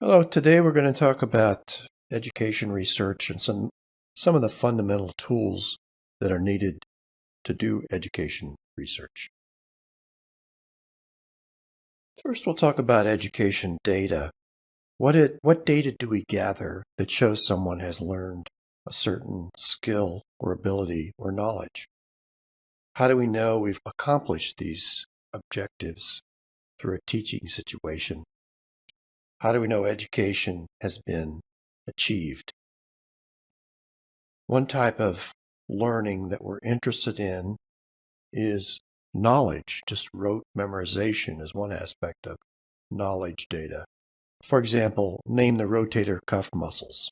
Hello, today we're going to talk about education research and some of the fundamental tools that are needed to do education research. First, we'll talk about education data. What data do we gather that shows someone has learned a certain skill or ability or knowledge? How do we know we've accomplished these objectives through a teaching situation? How do we know education has been achieved? One type of learning that we're interested in is knowledge. Just rote memorization is one aspect of knowledge data. For example, name the rotator cuff muscles.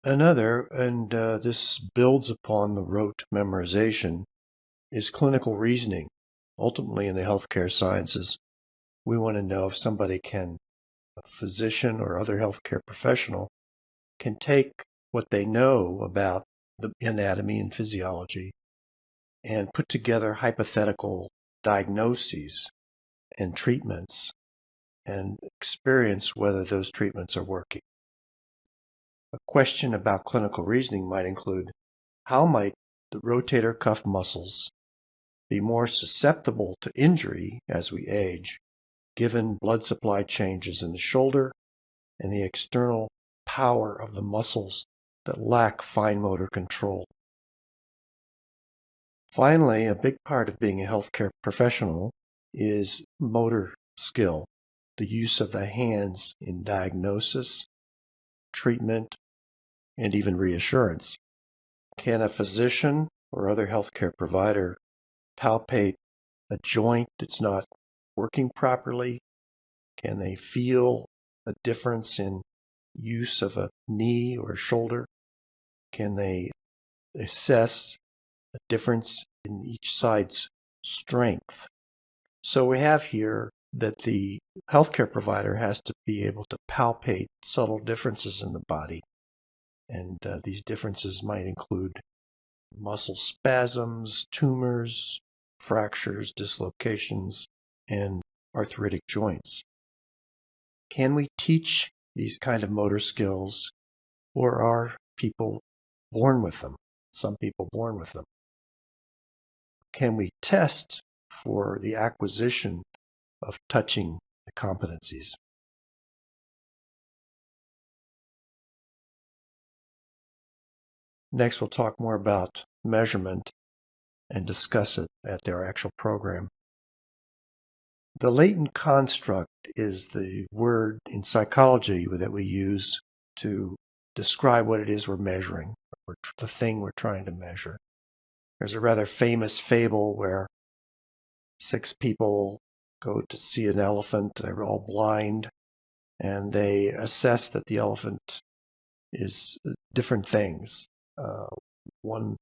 Another, and this builds upon the rote memorization, is clinical reasoning. Ultimately, in the healthcare sciences, we want to know if somebody can, a physician or other healthcare professional, can take what they know about the anatomy and physiology and put together hypothetical diagnoses and treatments and experience whether those treatments are working. A question about clinical reasoning might include, how might the rotator cuff muscles be more susceptible to injury as we age, given blood supply changes in the shoulder and the external power of the muscles that lack fine motor control? Finally, a big part of being a healthcare professional is motor skill, the use of the hands in diagnosis, treatment, and even reassurance. Can a physician or other healthcare provider palpate a joint that's not working properly? Can they feel a difference in use of a knee or shoulder? Can they assess a difference in each side's strength? So we have here that the healthcare provider has to be able to palpate subtle differences in the body. And these differences might include muscle spasms, tumors, fractures, dislocations, and arthritic joints. Can we teach these kind of motor skills, or are people born with them? Some people born with them. Can we test for the acquisition of touching competencies? Next, we'll talk more about measurement and discuss it at their actual program. The latent construct is the word in psychology that we use to describe what it is we're measuring, or the thing we're trying to measure. There's a rather famous fable where 6 people go to see an elephant. They're all blind, and they assess that the elephant is different things. One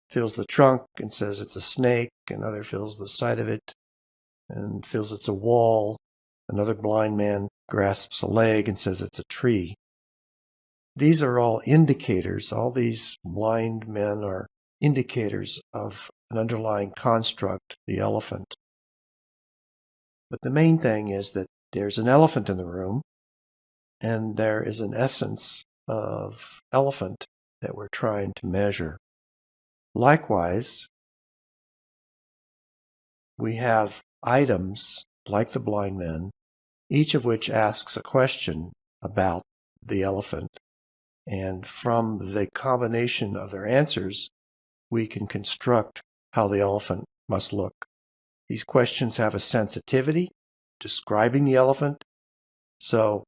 feels the trunk and says it's a snake. Another feels the side of it and feels it's a wall. Another blind man grasps a leg and says it's a tree. These are all indicators. All these blind men are indicators of an underlying construct, the elephant. But the main thing is that there's an elephant in the room, and there is an essence of elephant that we're trying to measure. Likewise, we have items like the blind men, each of which asks a question about the elephant. And from the combination of their answers, we can construct how the elephant must look. These questions have a sensitivity describing the elephant. So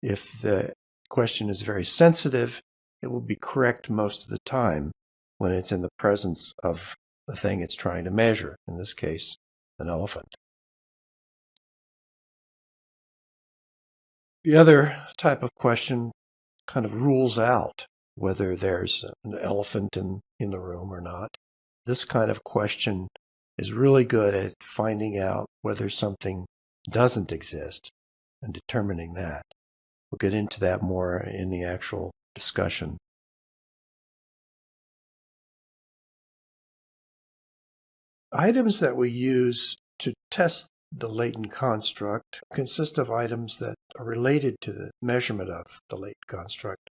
if the question is very sensitive, it will be correct most of the time when it's in the presence of the thing it's trying to measure, in this case, an elephant. The other type of question kind of rules out whether there's an elephant in the room or not. This kind of question is really good at finding out whether something doesn't exist and determining that. We'll get into that more in the actual discussion. Items that we use to test the latent construct consists of items that are related to the measurement of the latent construct.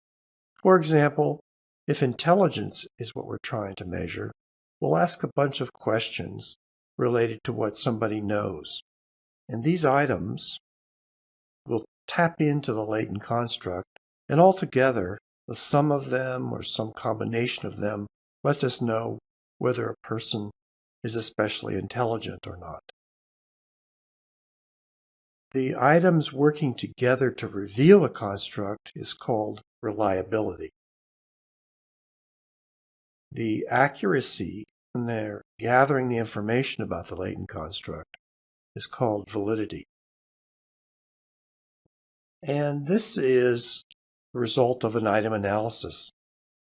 For example, if intelligence is what we're trying to measure, we'll ask a bunch of questions related to what somebody knows. And these items will tap into the latent construct, and altogether, the sum of them or some combination of them lets us know whether a person is especially intelligent or not. The items working together to reveal a construct is called reliability. The accuracy when they're gathering the information about the latent construct is called validity. And this is the result of an item analysis.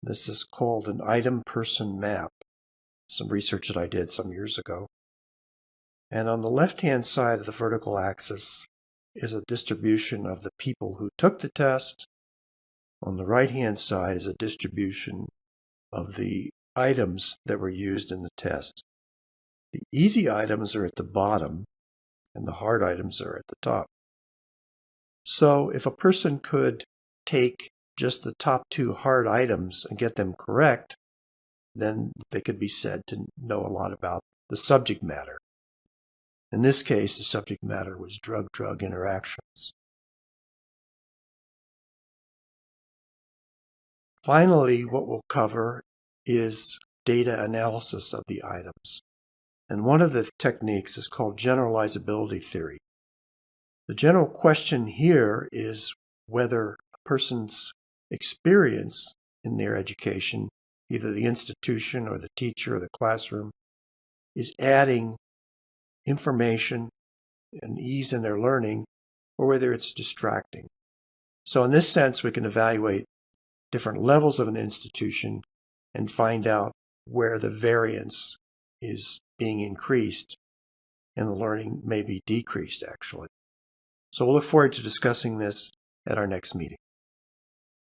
This is called an item-person map, some research that I did some years ago. And on the left-hand side of the vertical axis is a distribution of the people who took the test. On the right-hand side is a distribution of the items that were used in the test. The easy items are at the bottom, and the hard items are at the top. So if a person could take just the top two hard items and get them correct, then they could be said to know a lot about the subject matter. In this case, the subject matter was drug-drug interactions. Finally, what we'll cover is data analysis of the items. And one of the techniques is called generalizability theory. The general question here is whether a person's experience in their education, either the institution or the teacher or the classroom, is adding information and ease in their learning, or whether it's distracting. So in this sense, we can evaluate different levels of an institution and find out where the variance is being increased and the learning may be decreased, actually. So we'll look forward to discussing this at our next meeting.